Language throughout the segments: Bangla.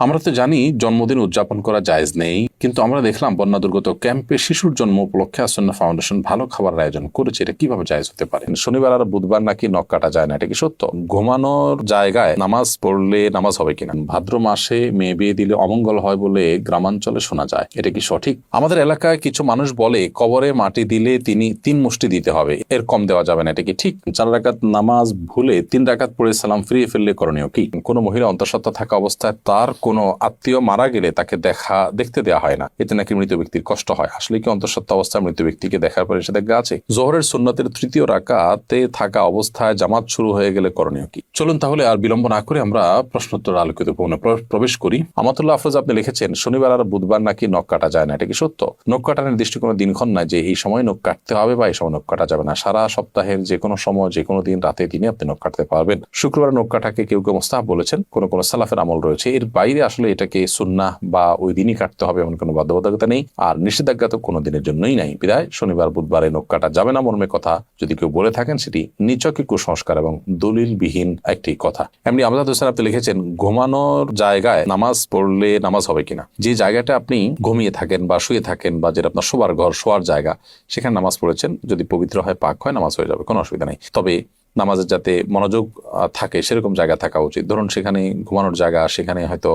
আমরা তো জানি জন্মদিন উদযাপন করা জায়েজ নেই, কিন্তু আমরা দেখলাম বন্যা দুর্গত ক্যাম্পে শিশুর জন্ম উপলক্ষে আসন্না ফাউন্ডেশন ভালো খাবারের আয়োজন করেছে। এটা কিভাবে জায়েজ হতে পারে? শনিবার আর বুধবার নাকি নখ কাটা যায় না, এটা কি সত্য? ঘুমানোর জায়গায় নামাজ পড়লে নামাজ হবে কিনা? ভাদ্র মাসে মেয়ে বিয়ে দিলে অমঙ্গল হয় বলে গ্রামাঞ্চলে শোনা যায়, এটা কি সঠিক? আমাদের এলাকায় কিছু মানুষ বলে কবরে মাটি দিলে তিনি 3 মুষ্টি দিতে হবে, এর কম দেওয়া যাবে না, এটা কি ঠিক? 4 রাকাত নামাজ ভুলে 3 রাকাত পড়ে সালাম ফিরিয়ে ফেললে করণীয় কি? কোনো মহিলা অন্তঃসত্ত্বা থাকা অবস্থায় তার কোনো আত্মীয় মারা গেলে তাকে দেখতে দেওয়া হয় না, এতে নাকি মৃত ব্যক্তির কষ্ট হয়। আসলে কি অন্তঃসত্ত্বা অবস্থায় মৃত ব্যক্তিকে দেখার পরে নিষেধাজ্ঞা আছে? জোহরের সুন্নতের 3য় রাকাতে থাকা অবস্থায় জামাত শুরু হয়ে গেলে করণীয় কি? চলুন তাহলে আর বিলম্ব না করে আমরা প্রশ্নোত্তর আলোকিত প্রবেশ করি। আমাতুল্লাহ আফরোজ আপনি লিখেছেন, শনিবার আর বুধবার নাকি নখ কাটা যায় না, এটা কি সত্য? নখ কাটার নির্দিষ্ট কোনো দিনক্ষণ নাই যে এই সময় নখ কাটতে হবে বা এই সময় নখ কাটা যাবে না। সারা সপ্তাহের যে কোনো সময় যে কোনো দিন রাতে দিনে আপনি নখ কাটতে পারবেন। শুক্রবার নখ কাটাকে কেউ কেউ মুস্তাহাব বলেছেন, কোন সালাফের আমল রয়েছে। এর বাইরে আসলে এটাকে সুন্নাহ বা ওই দিনই কাটতে হবে এমন কোনো বাধ্যবাধকতা নেই, আর নিষেধাজ্ঞা তো কোনো দিনের জন্যই নাই। বিদায় শনিবার বুধবারে নখ কাটা যাবে না মর্মে কথা যদি কেউ বলে থাকেন, সেটি নিছকই কুসংস্কার এবং দলিলবিহীন একটি কথা। এমনি আমজাদ হোসেন আপনি লিখেছেন, ঘুমানোর জায়গায় নামাজ পড়লে নামাজ হবে কিনা? যে জায়গাটা আপনি ঘুমিয়ে থাকেন বা শুয়ে থাকেন বা যেটা আপনার শোবার ঘর, শোয়ার জায়গা, সেখানে নামাজ পড়েছেন, যদি পবিত্র হয়, পাক হয়, নামাজ হয়ে যাবে, কোনো অসুবিধা নেই। তবে নামাজের যাতে মনোযোগ থাকে সেরকম জায়গা থাকা উচিত। ধরুন সেখানে ঘুমানোর জায়গা, সেখানে হয়তো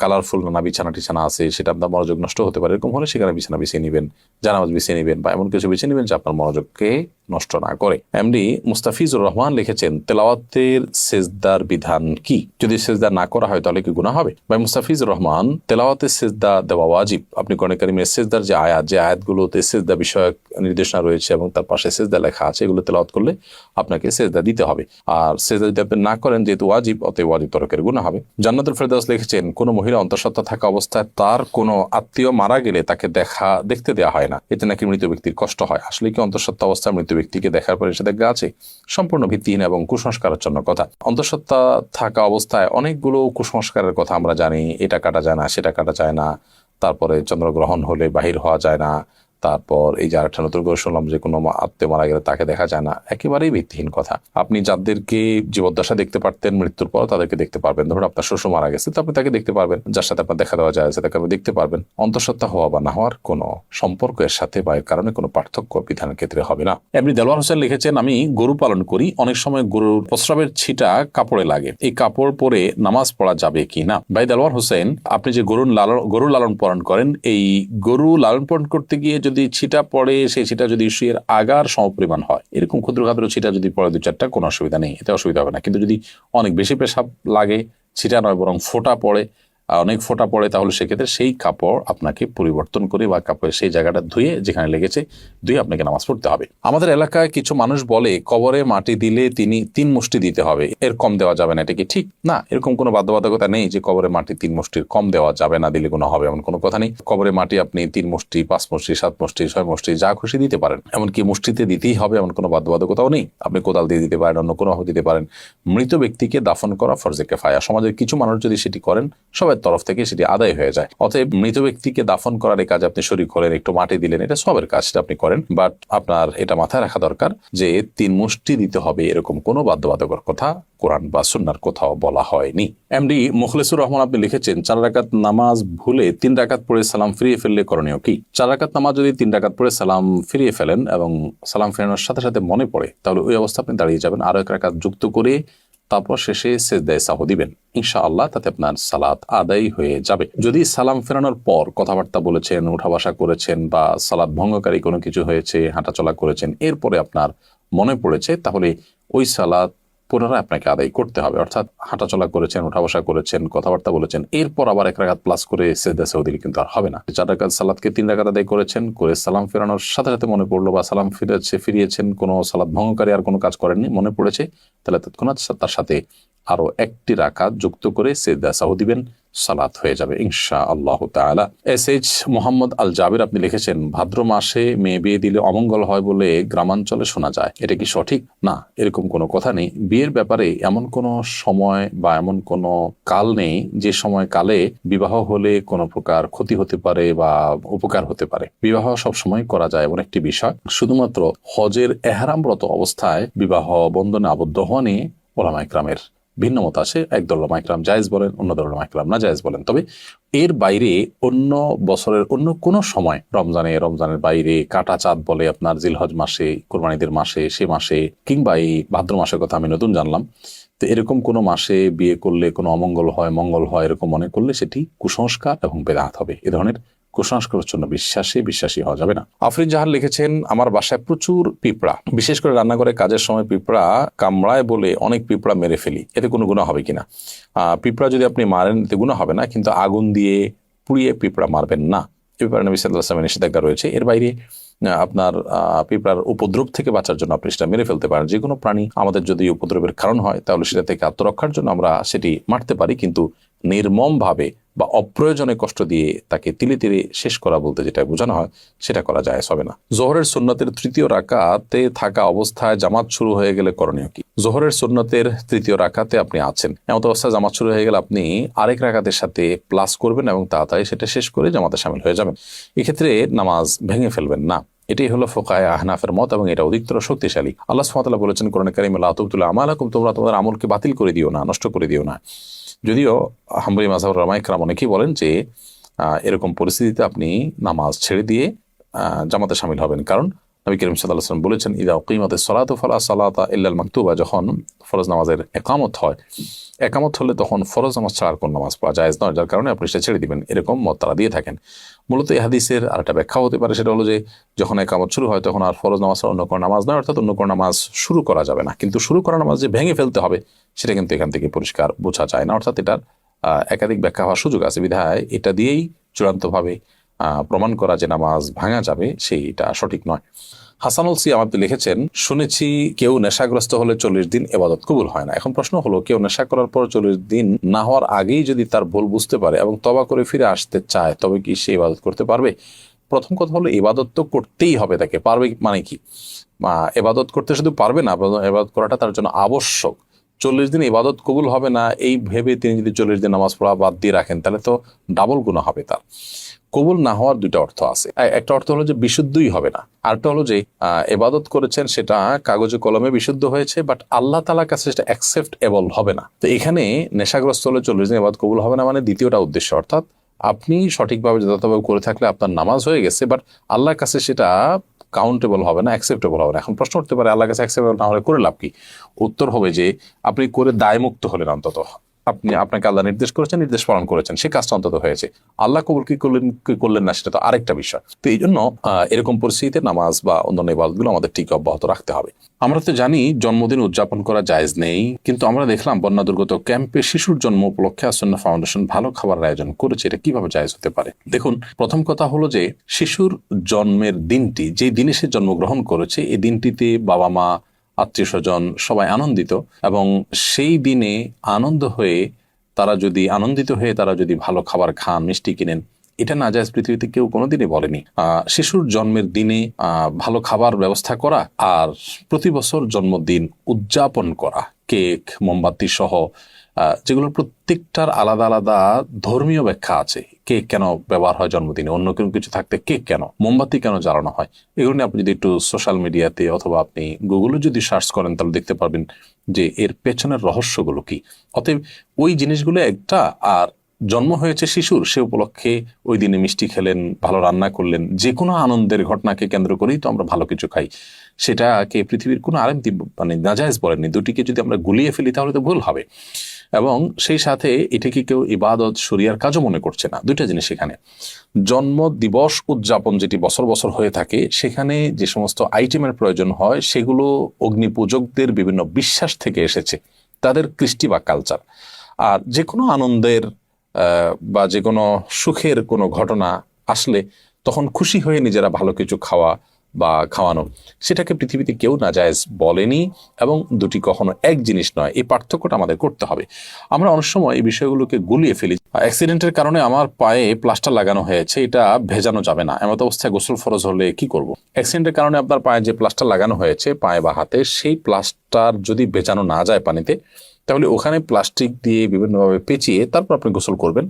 কালারফুল নানা বিছানা টিছানা আছে, সেটা আপনার মনোযোগ নষ্ট হতে পারে। এরকম হলে সেখানে বিছানা বিছিয়ে নেবেন, জানামাজ বিছিয়ে নেবেন বা এমন কিছু বিছিয়ে নেবেন যে আপনার মনোযোগকে নষ্ট না করে। এমডি মুস্তাফিজুর রহমান লিখেছেন, তেলাওয়াতের সেজদার বিধান কি? যদি সেজদা না করা হয় তাহলে কি গুনাহ হবে? ভাই মুস্তাফিজুর রহমান, তেলাওয়াতের সেজদা দেওয়া ওয়াজিব। আপনি কোরআন কারীমের সেজদার যে আয়াতগুলোতে সেজদা বিষয়ক নির্দেশনা রয়েছে এবং তার পাশে সেজদা লেখা আছে, এগুলো তেলাওয়াত করলে আপনাকে সেজদা দিতে হবে। আর সেজদা যদি আপনি না করেন, যেহেতু ওয়াজিব, অতএব ওয়াজিব তরকের গুনাহ হবে। জান্নাতুল ফেরদাউস লিখেছেন, কোনো মহিলা অন্তঃসত্ত্বা থাকা অবস্থায় তার কোনো আত্মীয় মারা গেলে তাকে দেখতে দেওয়া হয় না, এতে নাকি মৃত ব্যক্তির কষ্ট হয়। আসলে কি অন্তঃসত্ত্বা অবস্থায় মৃত ব্যক্তিকে দেখার পরে নিষেধাজ্ঞা আছে? সম্পূর্ণ ভিত্তিহীন এবং কুসংস্কারাচ্ছন্ন কথা। অন্তঃসত্ত্বা থাকা অবস্থায় অনেকগুলো কুসংস্কারের কথা আমরা জানি। এটা কাটা যায় না, সেটা কাটা যায় না, তারপরে চন্দ্রগ্রহণ হলে বাহির হওয়া যায় না, তারপর এই যে আরেকটা নতুন করে শুনলাম যে কোনো আত্মীয় মারা গেলে তাকে দেখা যায় না। একেবারেই ভিত্তিহীন কথা। আপনি যাদেরকে জীবদ্দশা দেখতে পারতেন, মৃত্যুর পর তাদেরকে দেখতে পারবেন। ধরুন আপনার শ্বশুর মারা গেছে, তো আপনি তাকে দেখতে পারবেন। যার সাথে আপনার দেখা দেওয়া যায় তাকে আপনি দেখতে পারবেন। অন্তঃসত্ত্বা হওয়া বা না হওয়ার কোনো সম্পর্ক এর সাথে বা এর কারণে কোনো পার্থক্য বিধানের ক্ষেত্রে হবে না। এমনি দেলোয়ার হোসেন লিখেছেন, আমি গরু পালন করি, অনেক সময় গরুর প্রস্রাবের ছিটা কাপড়ে লাগে, এই কাপড় পরে নামাজ পড়া যাবে কি না? ভাই দেলোয়ার হোসেন, আপনি যে গরু লালন পালন করেন, এই গরু লালন পালন করতে গিয়ে যদি ছিটা পড়ে, সেই ছিটা যদি শুয়ের আগার সমপরিমাণ হয়, এরকম ক্ষুদ্র ক্ষুদ্র ছিটা যদি পড়ে 2-4টা, কোনো অসুবিধা নেই, এতে অসুবিধা হবে না। কিন্তু যদি অনেক বেশি পেশাব লাগে, ছিটা নয় বরং ফোঁটা পড়ে, অনেক ফোঁটা পড়ে, তাহলে সেক্ষেত্রে সেই কাপড় আপনাকে পরিবর্তন করে বা কাপড়ের সেই জায়গাটা ধুয়ে, যেখানে লেগেছে ধুয়ে আপনাকে নামাজ পড়তে হবে। আমাদের এলাকায় কিছু মানুষ বলে কবরে মাটি দিলে তিনি 3 মুষ্টি দিতে হবে, এর কম দেওয়া যাবে না, এটা কি ঠিক? না, এরকম কোনো বাধ্যবাধকতা নেই যে কবরে মাটি 3 মুষ্টির কম দেওয়া যাবে না, দিলে কোনো হবে এমন কোনো কথা নেই। কবরে মাটি আপনি 3 মুষ্টি, 5 মুষ্টি, 7 মুষ্টি, 6 মুষ্টি, যা খুশি দিতে পারেন। এমনকি মুষ্টিতে দিতেই হবে এমন কোনো বাধ্যবাধকতাও নেই। আপনি কোদাল দিয়ে দিতে পারেন, অন্য কোনোভাবে দিতে পারেন। মৃত ব্যক্তিকে দাফন করা ফরজে কিফায়া। সমাজের কিছু মানুষ যদি সেটি করেন, সবার তরফ থেকে সেটি আদায় হয়ে যায়। অতএব মৃত ব্যক্তিকে দাফন করার এই কাজ আপনি শরীক হলেন, একটু মাটি দিলেন, এটা সবের কাজ, সেটা আপনি করেন। বাট আপনার এটা মাথায় রাখা দরকার যে 3 মুষ্টি দিতে হবে এরকম কোনো বাধ্যবাধকতার কথা কোরআন বা সুন্নাহর কোথাও বলা হয়নি। এমডি মুখলেসুর রহমান আপনি লিখেছেন, 4 রাকাত নামাজ ভুলে 3 রাকাত পড়ে সালাম ফিরিয়ে ফেললে করণীয় কি? 4 রাকাত নামাজ যদি 3 রাকাত পড়ে সালাম ফিরিয়ে ফেলেন এবং সালাম ফেরানোর সাথে সাথে মনে পড়ে, তাহলে ওই অবস্থা আপনি দাঁড়িয়ে যাবেন, আরো 1 রাকাত যুক্ত করে তারপর শেষে সেজদায়ে সাহু দিবেন। ইনশাআল্লাহ তাতে আপনার সালাত আদায় হয়ে যাবে। যদি সালাম ফেরানোর পর কথাবার্তা বলেছেন, উঠা বসা করেছেন বা সালাত ভঙ্গকারী কোনো কিছু হয়েছে, হাঁটাচলা করেছেন, এরপরে আপনার মনে পড়েছে, তাহলে ওই সালাত পুনরায় আপনাকে আদায় করতে হবে। অর্থাৎ হাঁটাচলা করেছেন, উঠা বসা করেছেন, কথাবার্তা বলেছেন, এরপর আবার 1 রাকাত প্লাস করে সেজদায়ে সাহু দিলে কিন্তু আর হবে না। 4 রাকাত সালাতকে 3 রাকাত আদায় করেছেন, করে সালাম ফেরানোর সাথে সাথে মনে পড়লো বা সালাম ফিরিয়েছেন, কোনো সালাত ভঙ্গকারী আর কোনো কাজ করেননি, মনে পড়েছে, তাহলে তৎক্ষণাৎ তার সাথে আরো 1টি রাকাত যুক্ত করে সেজদায়ে সাহু দিবেন, সালাত হয়ে যাবে ইনশাআল্লাহ তাআলা। এসএইচ মোহাম্মদ আল জাবির আপনি লিখেছেন, ভাদ্র মাসে মেয়ে বিয়ে দিলে অমঙ্গল হয় বলে গ্রামাঞ্চলে শোনা যায়, এটা কি সঠিক? না, এরকম কোনো কথা নেই। বিয়ের ব্যাপারে এমন কোনো সময় বা এমন কোনো কাল নেই যে সময় কালে বিবাহ হলে কোনো প্রকার ক্ষতি হতে পারে বা উপকার হতে পারে। বিবাহ সব সময় করা যায় এমন একটি বিষয়। শুধুমাত্র হজের এহরামরত অবস্থায় বিবাহ বন্ধনে আবদ্ধ হওয়া নিয়ে উলামায়ে কেরামের ভিন্ন মত আছে, একদল উলামা ইকরাম জায়েজ বলেন, অন্য দল উলামা ইকরাম না জায়েজ বলেন। তবে এর বাইরে অন্য বছরের অন্য কোনো সময়, রমজানের বাইরে, কাটা চাঁদ বলে আপনার জিলহজ মাসে, কোরবানিদের মাসে, সে মাসে, কিংবা এই ভাদ্র মাসের কথা আমি নতুন জানলাম, তো এরকম কোনো মাসে বিয়ে করলে কোনো অমঙ্গল হয়, মঙ্গল হয়, এরকম মনে করলে সেটি কুসংস্কার এবং বেদাত হবে। এ ধরনের কুসংস্কারের জন্য বিশ্বাসী হওয়া যাবে না। আফরিন জাহান লিখেছেন, আমার বাসায় প্রচুর পিঁপড়া, বিশেষ করে রান্নাঘরে কাজের সময় পিঁপড়া কামড়ায় বলে অনেক পিঁপড়া মেরে ফেলি, এতে কোনো গুনাহ হবে কিনা? পিঁপড়া যদি আপনি মারেন এতে গুনাহ হবে না, কিন্তু আগুন দিয়ে পুড়িয়ে পিঁপড়া মারবেন না, এ ব্যাপারে নবী সাল্লাল্লাহু আলাইহি ওয়াসাল্লামের নিষেধাজ্ঞা রয়েছে। এর বাইরে আপনার পিঁপড়ার উপদ্রব থেকে বাঁচার জন্য আপনি সেটা মেরে ফেলতে পারেন। যে কোনো প্রাণী আমাদের যদি উপদ্রবের কারণ হয় তাহলে সেটা থেকে আত্মরক্ষার জন্য আমরা সেটি মারতে পারি, কিন্তু নির্মমভাবে বা অপ্রয়োজনে কষ্ট দিয়ে তাকে তিলে তিলে শেষ করা বলতে যেটা বোঝানো হয় সেটা করা জায়েজ হবে না। জোহরের সুন্নতের তৃতীয় রাকাতে থাকা অবস্থায় জামাত শুরু হয়ে গেলে করণীয় কি? জোহরের সুন্নতের তৃতীয় রাকাতে আপনি আছেন, এমন অবস্থায় জামাত শুরু হয়ে গেলে আপনি আরেক রাকাতের সাথে প্লাস করবেন এবং তাড়াতাড়ি সেটা শেষ করে জামাতে শামিল হয়ে যাবেন। এক্ষেত্রে নামাজ ভেঙে ফেলবেন না। এটাই হলো ফুকায়ে আহনাফের মত এবং এটা অধিকতর শক্তিশালী। আল্লাহ সুবহানাহু ওয়া তাআলা বলেছেন কোরআনে কারিমে, লা তুবতিলু আমালাকুম, তোমরা তোমাদের আমলকে বাতিল করে দিও না, নষ্ট করে দিও না। যদিও হাম্বলি মাযহাবের উলামা ইকরাম অনেকেই বলেন যে এরকম পরিস্থিতিতে আপনি নামাজ ছেড়ে দিয়ে জামাতে শামিল হবেন, কারণ নবী করিম সাল্লাল্লাহু আলাইহি ওয়াসাল্লাম বলেছেন, ইযা উকিমাতিস সালাতু ফালা সালাতা ইল্লাল মাকতুবা, যখন ফরজ নামাজের একামত হয়, একামত হলে তখন ফরজ নামাজ ছাড়ার কোন নামাজ পড়া জায়েজ নয়, যার কারণে আপনি সেটা ছেড়ে দিবেন, এরকম মত তারা দিয়ে থাকেন। মূলত এই হাদিসের আরেকটা ব্যাখ্যা হতে পারে, সেটা হলো যে যখন একামত শুরু হয় তখন আর ফরজ নামাজ অন্য কোনো নামাজ নয়, অর্থাৎ অন্য কোনো নামাজ শুরু করা যাবে না। কিন্তু শুরু করা নামাজ যে ভেঙে ফেলতে হবে সেটা কিন্তু এখান থেকে পরিষ্কার বোঝা যায় না, অর্থাৎ এটার একাধিক ব্যাখ্যা হওয়ার সুযোগ আছে, বিধায় এটা দিয়েই চূড়ান্তভাবে প্রমাণ করা যে নামাজ ভাঙা যাবে সেইটা সঠিক নয়। হাসানুল সিয়াম আপনি লিখেছেন, শুনেছি কেউ নেশাগ্রস্ত হলে 40 দিন ইবাদত কবুল হয় না। এখন প্রশ্ন হলো, কেউ নেশা করার পর 40 দিন না হওয়ার আগেই যদি তার ভুল বুঝতে পারে এবং তওবা করে ফিরে আসতে চায়, তবে কি সে ইবাদত করতে পারবে? প্রথম কথা হলো, ইবাদত তো করতেই হবে তাকে। পারবে মানে কি? ইবাদত করতে শুধু পারবে না, ইবাদত করাটা তার জন্য আবশ্যক। 40 দিন ইবাদত কবুল হবে না এই ভেবে তিনি যদি 40 দিন নামাজ পড়া বাদ দিয়ে রাখেন তাহলে তো ডাবল গুনাহ হবে তার। কবুল না হওয়ার দুইটা অর্থ আছে, একটা অর্থ হলো যে বিশুদ্ধই হবে না, আরেকটা হলো যে ইবাদত করেছেন সেটা কাগজে কলমে বিশুদ্ধ হয়েছে, বাট আল্লাহ তাআলার কাছে সেটা অ্যাকসেপ্টেবল হবে না। তো এখানে নেশাগ্রস্ত হলে 40 দিন ইবাদত কবুল হবে না মানে দ্বিতীয়টা উদ্দেশ্য, অর্থাৎ আপনি সঠিকভাবে যথাযথভাবে করে থাকলে আপনার নামাজ হয়ে গেছে, বাট আল্লাহর কাছে সেটা কাউন্টেবল হবে না, অ্যাকসেপ্টেবল হবে না। এখন প্রশ্ন উঠতে পারে, আল্লাহর কাছে অ্যাকসেপ্টেবল না হলে করে লাভ কি? উত্তর হবে যে আপনি করে দায়মুক্ত হলেন, অন্তত আপনাকে আল্লাহ নির্দেশ করেছেন, নির্দেশ পালন করেছেন, সে কাজটা অন্তত হয়েছে। আল্লাহ কবুল কি করলেন না সেটা তো আরেকটা বিষয়। তো এই জন্য এরকম পরিস্থিতিতে নামাজ বা অন্যান্য ইবাদতগুলো আমাদের ঠিক অব্যাহত রাখতে হবে। আমরা তো জানি জন্মদিন উদযাপন করা জায়েজ নেই, কিন্তু আমরা দেখলাম বন্যা দুর্গত ক্যাম্পে শিশুর জন্ম উপলক্ষে আসন্না ফাউন্ডেশন ভালো খাবারের আয়োজন করেছে। এটা কিভাবে জায়েজ হতে পারে? দেখুন, প্রথম কথা হলো যে শিশুর জন্মের দিনটি, যে দিনে সে জন্মগ্রহণ করেছে, এই দিনটিতে বাবা মা, আত্মীয় স্বজন সবাই আনন্দিত, এবং সেই দিনে আনন্দিত হয়ে তারা যদি ভালো খাবার খান, মিষ্টি কিনেন, এটা নাজায়েজ পৃথিবীতে কেউ কোনোদিনই বলেনি। শিশুর জন্মের দিনে ভালো খাবার ব্যবস্থা করা আর প্রতি বছর জন্মদিন উদযাপন করা, কেক, মোমবাতি সহ, যেগুলোর প্রত্যেকটার আলাদা আলাদা ধর্মীয় ব্যাখ্যা আছে। কেক কেন ব্যবহার হয় জন্মদিনে, অন্য কোনো কিছু থাকতে কেক কেন, মোমবাতি কেন জ্বালানো হয়, এগুলো নিয়ে আপনি যদি একটু সোশ্যাল মিডিয়াতে অথবা আপনি গুগলে যদি সার্চ করেন তাহলে দেখতে পারবেন যে এর পেছনের রহস্যগুলো কি। অতএব ওই জিনিসগুলো একটা, আর জন্ম হয়েছে শিশুর, সে উপলক্ষে ওই দিনে মিষ্টি খেলেন, ভালো রান্না করলেন, যে কোনো আনন্দের ঘটনাকে কেন্দ্র করেই তো আমরা ভালো কিছু খাই, সেটাকে পৃথিবীর কোনো আলেম মানে নাজায়েজ বলেননি। দুটিকে যদি আমরা গুলিয়ে ফেলি তাহলে তো ভুল হবে, এবং সেই সাথে এটাকে কেউ ইবাদত শরিয়ার কাজও মনে করছে না। দুইটা জিনিস এখানে। জন্ম দিবস উদযাপন যেটি বছর বছর হয়ে থাকে, সেখানে যে সমস্ত আইটেমের প্রয়োজন হয় সেগুলো অগ্নিপূজকদের বিভিন্ন বিশ্বাস থেকে এসেছে, তাদের কৃষ্টি বা কালচার। আর যে কোনো আনন্দের বা যে কোনো সুখের কোনো ঘটনা আসলে তখন খুশি হয়ে নিজেরা ভালো কিছু খাওয়া বা খাওয়ানো, সেটাকে পৃথিবীতে কেউ নাজায়েজ বলেনি, এবং দুটি কখনো এক জিনিস নয়। এই পার্থক্যটা আমাদের করতে হবে। আমরা অনেক সময় এই বিষয়গুলোকে গুলিয়ে ফেলি। অ্যাক্সিডেন্টের কারণে আমার পায়ে প্লাস্টার লাগানো হয়েছে, এটা ভেজানো যাবে না, এমত অবস্থায় গোসল ফরজ হলে কি করব? অ্যাক্সিডেন্টের কারণে আপনার পায়ে যে প্লাস্টার লাগানো হয়েছে, পায়ে বা হাতে, সেই প্লাস্টার যদি ভেজানো না যায় পানিতে, তাহলে ওখানে প্লাস্টিক দিয়ে বিভিন্নভাবে পেঁচিয়ে তারপর আপনি গোসল করবেন।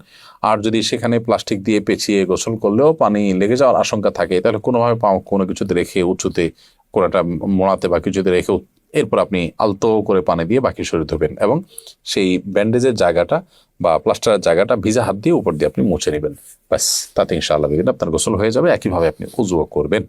আর যদি সেখানে প্লাস্টিক দিয়ে পেঁচিয়ে গোসল করলেও পানি লেগে যাওয়ার আশঙ্কা থাকে, তাহলে কোনোভাবে কোনো কিছুতে রেখে উঁচুতে কোনোটা মোড়াতে বা কিছুতে রেখে এরপর আপনি আলতো করে পানি দিয়ে বাকি শরীর ধুবেন এবং সেই ব্যান্ডেজের জায়গাটা বা প্লাস্টারের জায়গাটা ভিজা হাত দিয়ে উপর দিয়ে আপনি মুছে নেবেন। ব্যাস, তাতে ইনশাআল্লাহ আপনার গোসল হয়ে যাবে। একইভাবে আপনি উযুও করবেন।